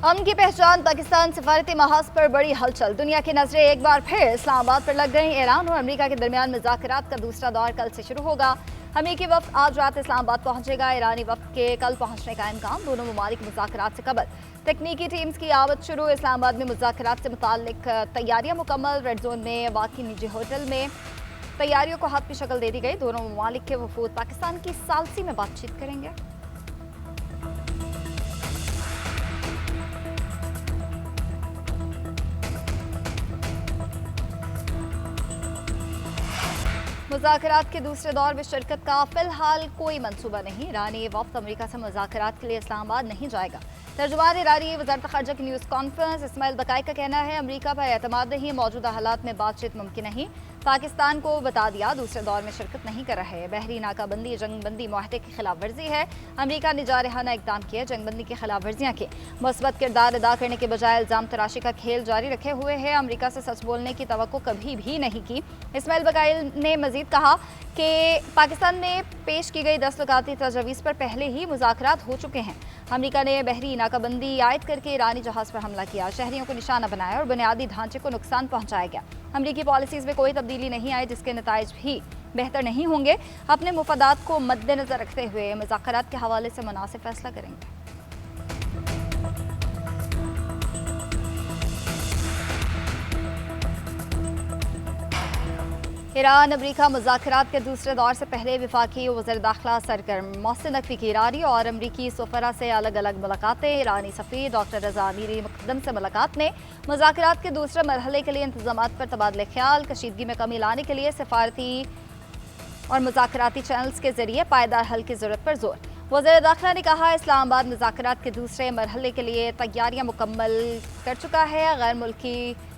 अमन की पहचान पाकिस्तान सिफारती महाज पर बड़ी हलचल। दुनिया की नजरें एक बार फिर इस्लामाबाद पर लग गई। ईरान और अमेरिका के दरमियान मुज़ाकरात का दूसरा दौर कल से शुरू होगा। अमेरिकी वफ्द आज रात इस्लामाबाद पहुंचेगा। ईरानी वफ्द के कल पहुंचने का इम्कान। दोनों ममालिक मुज़ाकरात से कबल तकनीकी टीम्स की आवत शुरू। इस्लामाबाद में मुज़ाकरात से मुताल्लिक तैयारियां मुकम्मल। रेड जोन में वाक़ई निजी होटल में तैयारियों को हाथ की शक्ल दे दी गई। दोनों ममालिक के वफूद पाकिस्तान की सालसी में बातचीत करेंगे। मुज़ाकरात के दूसरे दौर में शिरकत का फिलहाल कोई मंसूबा नहीं। ईरानी वफ्द अमेरिका से मुज़ाकरात के लिए इस्लामाबाद नहीं जाएगा। तर्जुमान ईरानी वज़ारत ख़ारजा की न्यूज़ कॉन्फ्रेंस इस्माइल बकाई का कहना है, अमेरिका पर एतमाद नहीं, मौजूदा हालात में बातचीत मुमकिन नहीं। पाकिस्तान को बता दिया दूसरे दौर में शिरकत नहीं कर रहे। बहरी नाकाबंदी जंगबंदी माहदे की खिलाफ वर्जी है। अमेरिका ने जारहाना इकदाम किया, जंगबंदी की खिलाफ वर्जियाँ की। मुस्बत किरदार अदा करने के बजाय इल्ज़ाम तराशी का खेल जारी रखे हुए है। अमेरिका से सच बोलने की तवक्को कभी भी नहीं की। इस्माइल बकाई ने मजीद कहा कि पाकिस्तान में पेश की गई 10 लुकाती तजवीज़ पर पहले ही मुज़ाकरात हो चुके हैं। अमेरिका ने बहरी नाकाबंदी आयद करके ईरानी जहाज़ पर हमला किया, शहरियों को निशाना बनाया और बुनियादी ढांचे को नुकसान पहुंचाया गया। अमेरिकी पॉलिसीज़ में कोई तब्दीली नहीं आई, जिसके नताइज भी बेहतर नहीं होंगे। अपने मुफादात को मद्देनजर रखते हुए मुज़ाकरात के हवाले से मुनासिब फैसला करेंगे। ईरान अमेरिका मुज़ाकरात के दूसरे दौर से पहले वफाकी वज़ीर दाखिला सरगर्म। मोहसिन नकवी की ईरानी और अमरीकी सफ़रा से अलग अलग मुलाकातें। ईरानी सफ़ीर डॉक्टर रज़ा अमीरी मुक़द्दम से मुलाकात में मुज़ाकरात के दूसरे मरहले के लिए इंतज़ामात पर तबादले ख्याल। कशीदगी में कमी लाने के लिए सफारती और मुज़ाकराती चैनल्स के जरिए पायदार हल की ज़रूरत पर जोर। वज़ीर दाखिला ने कहा, इस्लामाबाद मुज़ाकरात के दूसरे मरहले के लिए तैयारियाँ मुकम्मल कर चुका है। गैर मुल्की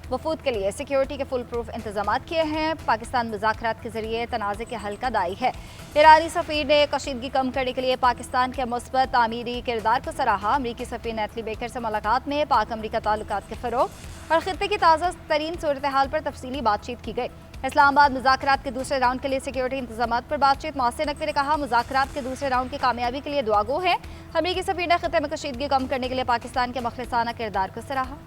वफूद के लिए सिक्योरिटी के फुल प्रूफ इंतजाम किए हैं। पाकिस्तान मुज़ाकरात के जरिए तनाज़े के हल का दाई है। ईरानी सफ़ीर ने कशीदगी कम करने के लिए पाकिस्तान के मुस्बत आमीरी किरदार को सराहा। अमरीकी सफ़ीर नेथली बेकर से मुलाकात में पाक अमरीका ताल्लुकात के फ़रोग़ और ख़ित्ते की ताज़ा तरीन सूरत हाल पर तफसीली बातचीत की गई। इस्लामाबाद मुज़ाकरात के दूसरे राउंड के लिए सिक्योरिटी इंतजाम पर बातचीत। मोहसिन नकवी ने कहा, मुज़ाकरात के दूसरे राउंड की कामयाबी के लिए दुआ गो है। अमरीकी सफ़ीर ने ख़ित्ते में कशीदगी कम करने के लिए पाकिस्तान के मुखलिसाना किरदार को सराहा।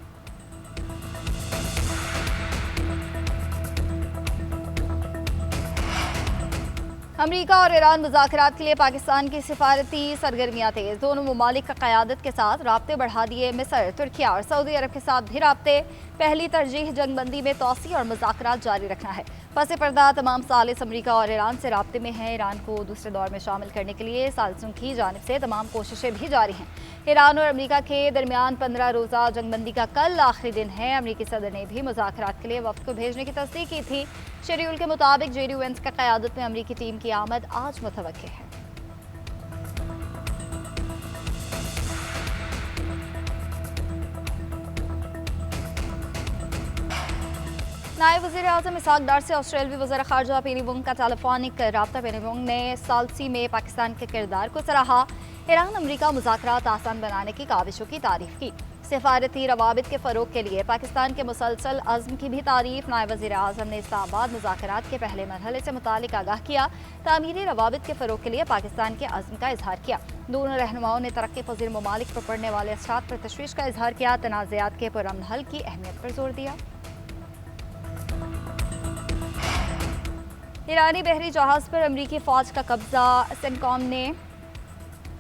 अमेरिका और ईरान मुज़ाकरात के लिए पाकिस्तान की सिफारती सरगर्मियाँ तेज़। दोनों ममालिक का क़यादत के साथ राब्ते बढ़ा दिए। मिस्र, तुर्किया और सऊदी अरब के साथ भी राब्ते। पहली तरजीह जंगबंदी में तोसी और मुज़ाकरात जारी रखना है। पस पर्दा तमाम सालिस अमेरिका और ईरान से राब्ते में हैं। ईरान को दूसरे दौर में शामिल करने के लिए सालिसों की जानिब से तमाम कोशिशें भी जारी हैं। ईरान और अमेरिका के दरमियान 15 रोज़ा जंगबंदी का कल आखिरी दिन है। अमेरिकी सदर ने भी मुज़ाकरात के लिए वफ़द को भेजने की तस्दीक की थी। शेड्यूल के मुताबिक जेडी वेंस का क़यादत में अमेरिकी टीम की आमद आज मुतवक्किल है। नायब वज़ीर आज़म इसहाक़ डार से ऑस्ट्रेलवी वज़ीर ख़ारजा पेनी वोंग का टेलीफोनिक रब्ता। पेनी वोंग ने सालसी में पाकिस्तान के किरदार को सराहा। ईरान अमेरिका मुज़ाकरात आसान बनाने की काविशों की तारीफ़ की। सिफारती रवाबित के फ़रोग़ के लिए पाकिस्तान के मुसलसल अज़्म की भी तारीफ़। नायब वज़ीर आज़म ने इस्लामाबाद मुज़ाकरात के पहले मरहले से मुतालिक आगाह किया। तामीरी रवाबित के फ़रोग़ के लिए पाकिस्तान के अज़्म का इजहार किया। दोनों रहनुमाओं ने तरक्की पज़ीर ममालिक पर पड़ने वाले असरात पर तशवीश का इजहार किया। तनाज़ात के पुरअमन हल की अहमियत पर जोर दिया। ईरानी बहरी जहाज़ पर अमरीकी फ़ौज का कब्जा। सेंटकॉम ने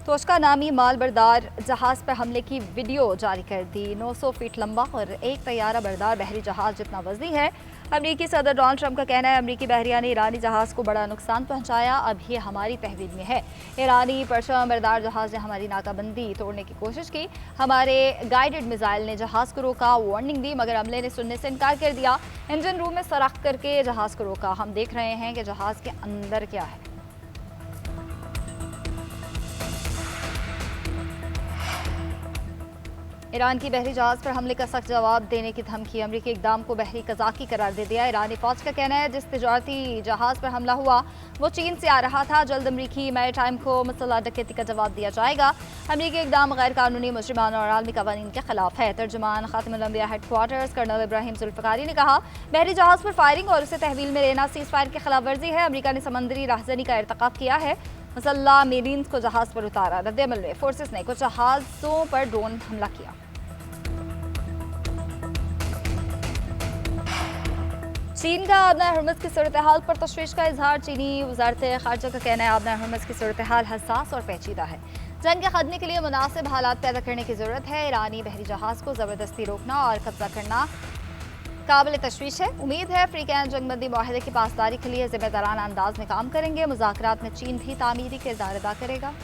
तोशका नामी माल बरदार जहाज़ पर हमले की वीडियो जारी कर दी। 900 फीट लंबा और एक तैयारा बरदार बहरी जहाज़ जितना वज़नी है। अमरीकी सदर डोनाल्ड ट्रंप का कहना है, अमरीकी बहरिया ने ईरानी जहाज़ को बड़ा नुकसान पहुंचाया। अब ये हमारी तहवील में है। ईरानी परचम बरदार जहाज़ ने हमारी नाकाबंदी तोड़ने की कोशिश की। हमारे गाइडेड मिसाइल ने जहाज़ को रोका, वार्निंग दी, मगर अमले ने सुनने से इनकार कर दिया। इंजन रूम में सराख करके जहाज़ को रोका। हम देख रहे हैं कि जहाज़ के अंदर क्या है। ईरान की बहरी जहाज़ पर हमले का सख्त जवाब देने की धमकी। अमरीकी इक़दाम को बहरी कज़ाकी करार दे दिया। ईरानी फ़ौज का कहना है, जिस तिजारती जहाज़ पर हमला हुआ वो चीन से आ रहा था। जल्द अमरीकी मैरीटाइम को मुसल्लह डकैती का जवाब दिया जाएगा। अमरीकी इक़दाम गैर कानूनी, मुजरिमाना और आलमी क़वानीन के खिलाफ है। तर्जुमान ख़ातिमुल अंबिया हेडक्वार्टर्स कर्नल इब्राहिम जुल्फ़िकारी ने कहा, बहरी जहाज़ पर फायरिंग और उसे तहवील में लेना सीज़ फायर की खिलाफ वर्जी है। अमरीका ने समंदरी राहज़नी का इर्तिकाब किया है। मुसल्लह मेरीन्स को जहाज़ पर उतारा। रद्द अमल में फोर्सेस ने कुछ जहाज़ों पर ड्रोन हमला किया। चीन का आबना हरमज़ की सूरत हाल पर तशवीश का इजहार। चीनी वजारत खारजा का कहना है आबना हरमज़ की सूरत हाल हसास और पेचीदा है। जंग के खत्मे के लिए मुनासिब हालात पैदा करने की जरूरत है। ईरानी बहरी जहाज को ज़बरदस्ती रोकना और कब्जा करना काबिल तशवीश है। उम्मीद है अफ्रीकन जंगबंदी माहिदे की पासदारी के लिए जिम्मेदाराना अंदाज में काम करेंगे। मुज़ाकरात में चीन भी तामीरी किरदार अदा करेगा।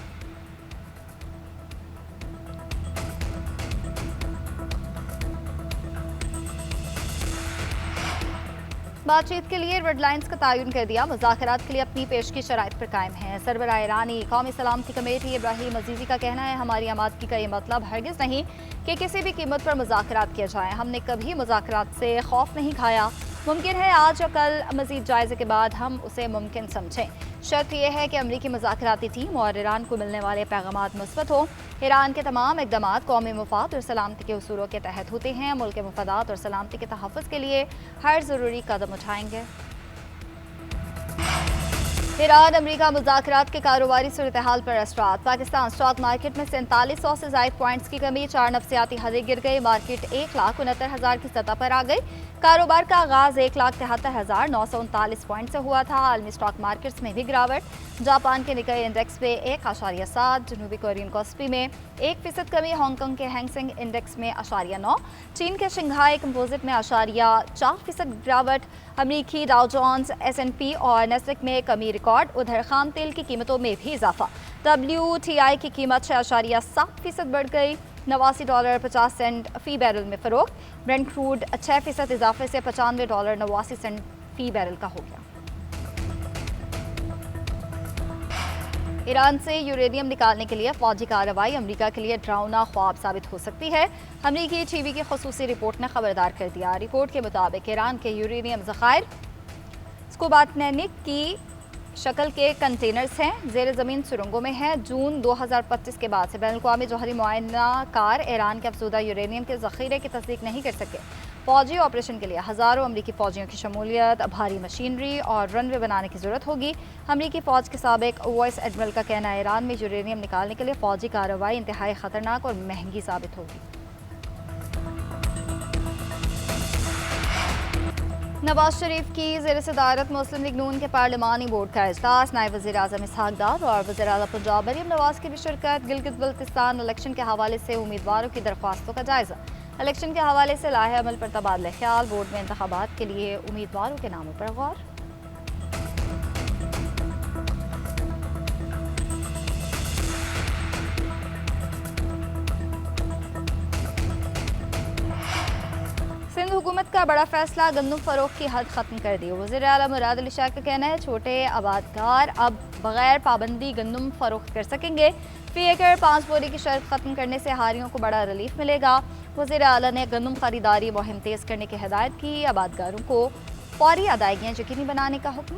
बातचीत के लिए रेड लाइन्स का तयन कर दिया। मुज़ाकरात के लिए अपनी पेश की शराइत पर कायम है। सरबराह ईरानी कौमी सलामती कमेटी इब्राहिम अजीज़ी का कहना है हमारी आमादगी का ये मतलब हरगिज़ नहीं कि किसी भी कीमत पर मुज़ाकरात किए जाएँ। हमने कभी मुज़ाकरात से खौफ नहीं खाया। मुमकिन है आज या कल मज़ीद जायज़े के बाद हम उसे मुमकिन समझें। शर्त यह है कि अमरीकी मुज़ाकराती टीम और ईरान को मिलने वाले पैगामात मुस्बत हों। ईरान के तमाम इक़दाम कौमी मफाद और सलामती के उसूलों के तहत होते हैं। मुल्क के मफादात और सलामती के तहफ़्फ़ुज़ के लिए हर ज़रूरी कदम उठाएंगे। ईरान अमरीका मुज़ाकरात के कारोबारी सूरत हाल पर असरात। पाकिस्तान स्टॉक मार्केट में 4700 से ज़ायद पॉइंट्स की कमी। 4 नफ्सियाती हदें गिर गई। मार्केट 1,69,000 की सतह पर आ गई। कारोबार का आगाज 1,73,939 पॉइंट से हुआ था। आलमी स्टॉक मार्केट्स में भी गिरावट। जापान के निकाई इंडेक्स में 1.7, जनूबी कोरियन कॉस्पी में 1% कमी। हांगकांग के हैंगसेंग इंडेक्स में 0.9, चीन के शंघाई कंपोजिट में 0.4% गिरावट। अमरीकी डाउ जोन्स, S&P और नेस्डैक में कमी रिकॉर्ड। उधर खाम तेल की कीमतों में भी इजाफा। WTI की कीमत 6.7% बढ़ गई। $89.50 फ़ी बैरल में फ़रोख्त। ब्रेंट क्रूड 6% इजाफे से $95.89 फ़ी बैरल का हो गया। ईरान से यूरेनियम निकालने के लिए फौजी कार्रवाई अमेरिका के लिए डरावना ख्वाब साबित हो सकती है। अमेरिकी टीवी की खसूसी रिपोर्ट ने खबरदार कर दिया। रिपोर्ट के मुताबिक ईरान के यूरेनियम ज़खायर स्कूबातनेनिक की शक्ल के कंटेनर्स हैं, ज़ेर ज़मीन सुरंगों में हैं। जून 2025 के बाद से बैनुल-अक़वामी जौहरी मुआयना कार ईरान के अफसूदा यूरेनियम के ज़ख़ीरे की तस्दीक नहीं कर सके। फौजी ऑपरेशन के लिए हज़ारों अमरीकी फ़ौजियों की शमूलियत, भारी मशीनरी और रनवे बनाने की ज़रूरत होगी। अमरीकी फ़ौज के साबिक वाइस एडमिरल का कहना है ईरान में यूरेनियम निकालने के लिए फ़ौजी कार्रवाई इंतहाई ख़तरनाक और महंगी साबित होगी। नवाज शरीफ की ज़ेर सदारत मुस्लिम लीग नून के पार्लिमानी बोर्ड का इजलास। नायब वज़ीर आज़म इसहाक़ डार और वज़ीर आला पंजाब मरीम नवाज की भी शिरकत। गिलगित बल्तिस्तान इलेक्शन के हवाले से उम्मीदवारों की दरख्वास्तों का जायज़ा। इलेक्शन के हवाले से लाहे अमल पर तबादला ख्याल। बोर्ड में इंतखाबात के लिए उम्मीदवारों के नामों पर गौर। सिंध हुकूमत का बड़ा फैसला, गंदम फरोख्त की हद खत्म कर दी। वज़ीर आला मुराद अली शाह का कहना है छोटे आबादकार अब बगैर पाबंदी गंदम फरोख्त कर सकेंगे। फी एकड़ 5 बोरी की शर्त खत्म करने से हारियों को बड़ा रिलीफ मिलेगा। वज़ीर आला ने गंदम खरीदारी मुहिम तेज़ करने की हिदायत की। आबादगारों को फौरी अदायगियाँ यकीनी बनाने का हुक्म।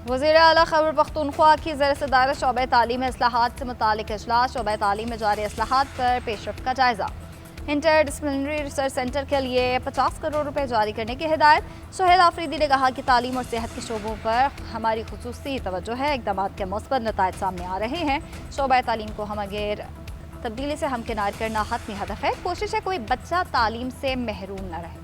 वज़ीर आला खैबर पख्तूनख्वा की ज़र सदारत शोबे तालीम में इस्लाहात से मुतालिक इजलास। शोबे तालीम में जारी इस्लाहात पर पेशरफ्त का जायज़ा। इंटर डिसिप्लिनरी रिसर्च सेंटर के लिए 50 करोड़ रुपए जारी करने की हिदायत। सोहेल आफरीदी ने कहा कि तालीम और सेहत के शोबों पर हमारी खुसूसी तवज्जो है। इक़दाम के मुस्बत नताइज सामने आ रहे हैं। शोबे तालीम को हमगैर तब्दीली से हमकिनार करना हतमी हदफ है। कोशिश है कोई बच्चा तालीम से महरूम न रहे।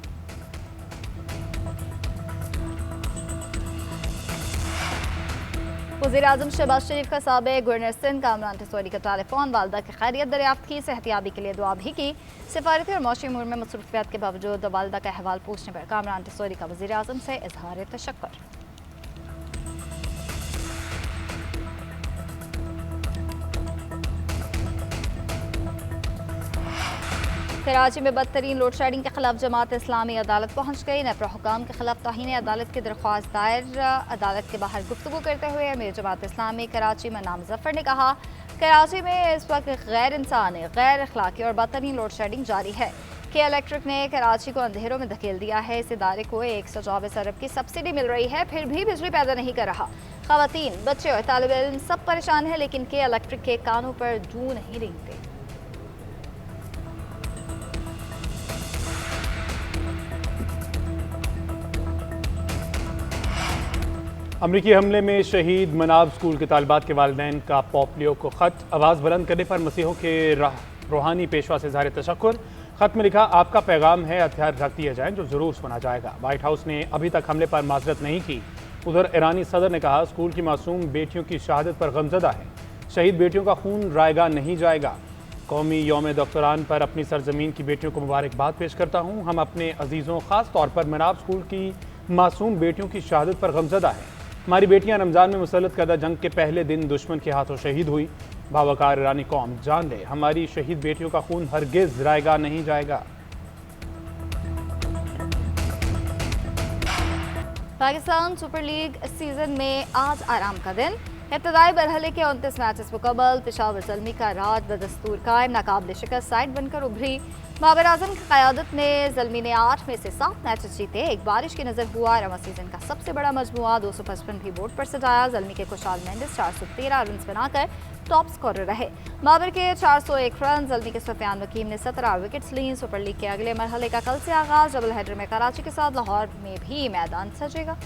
वज़ीर आज़म शहबाज शरीफ का साबिक़ गवर्नर सिंध कामरान टिसौरी का टेलीफोन। वालदा की खैरियत दरियाफ्त की, सेहतियाबी के लिए दुआ भी की। सिफारती और मौसमी उमूर में मसरूफियात के बावजूद वालदा का अहवाल पूछने पर कामरान टिसौरी का वज़ीर आज़म से इजहार तशक्कुर। कराची में बदतरीन लोड शेडिंग के खिलाफ जमात इस्लामी अदालत पहुंच गई। नेपरा हुकाम के खिलाफ तौहीन अदालत की दरख्वास्त दायर। अदालत के बाहर गुफ्तगू करते हुए अमीर जमात इस्लामी कराची में नाम जफर ने कहा कराची में इस वक्त गैर इंसानी, गैर अखलाकी और बदतरीन लोड शेडिंग जारी है। के इलेक्ट्रिक ने कराची को अंधेरों में धकेल दिया है। इस इदारे को 124 अरब की सब्सिडी मिल रही है, फिर भी बिजली पैदा नहीं कर रहा। खवातीन, बच्चे और तालिब इल्म सब परेशान हैं, लेकिन के इलेक्ट्रिक के कानों पर जू नहीं रेंगते। अमरीकी हमले में शहीद मनाब स्कूल के तालिबात के वालिदैन का पोम्पियो को खत। आवाज़ बुलंद करने पर मसीहों के रूहानी पेशवा से ज़ाहिर तशक्कुर। खत में लिखा, आपका पैगाम है हथियार रख दिए जाएं जो ज़रूर सुना जाएगा। व्हाइट हाउस ने अभी तक हमले पर माजरत नहीं की। उधर ईरानी सदर ने कहा, स्कूल की मासूम बेटियों की शहादत पर गमजदा है। शहीद बेटियों का खून रायगा नहीं जाएगा। कौमी यौम डॉक्टरान पर अपनी सरजमीन की बेटियों को मुबारकबाद पेश करता हूँ। हम अपने अजीज़ों, ख़ास तौर पर मनाब स्कूल की मासूम बेटियों की शहादत पर गमजदा है। हमारी बेटियां रमज़ान में मुसल्लत करदा जंग के पहले दिन दुश्मन के हाथों शहीद हुई। बावकार ईरानी कौम जान ले, हमारी शहीद बेटियों का खून हरगिज़ रायगा नहीं जाएगा। पाकिस्तान सुपर लीग सीजन में आज आराम का दिन। इब्तदाई मरहले के 29 मैचेस मुकम्मल। पेशावर ज़ल्मी का राज बदस्तूर कायम नाकाबिल शिकस्त साइड बनकर उभरी। बाबर आजम की क़यादत में ज़ल्मी ने 8 में से 7 मैचेस जीते। एक बारिश की नज़र हुआ रमा सीजन का सबसे बड़ा मजमुआ 255 भी बोर्ड पर सजाया। ज़ल्मी के खुशाल मेंडिस 413 रन बनाकर टॉप स्कोरर रहे। बाबर के 401 रन, ज़ल्मी के सुफियान वकीम ने 17 विकेट्स लीं। सुपर लीग के अगले मरहले का कल से आगाज़। डबल हेडर में कराची के साथ लाहौर में भी मैदान सजेगा।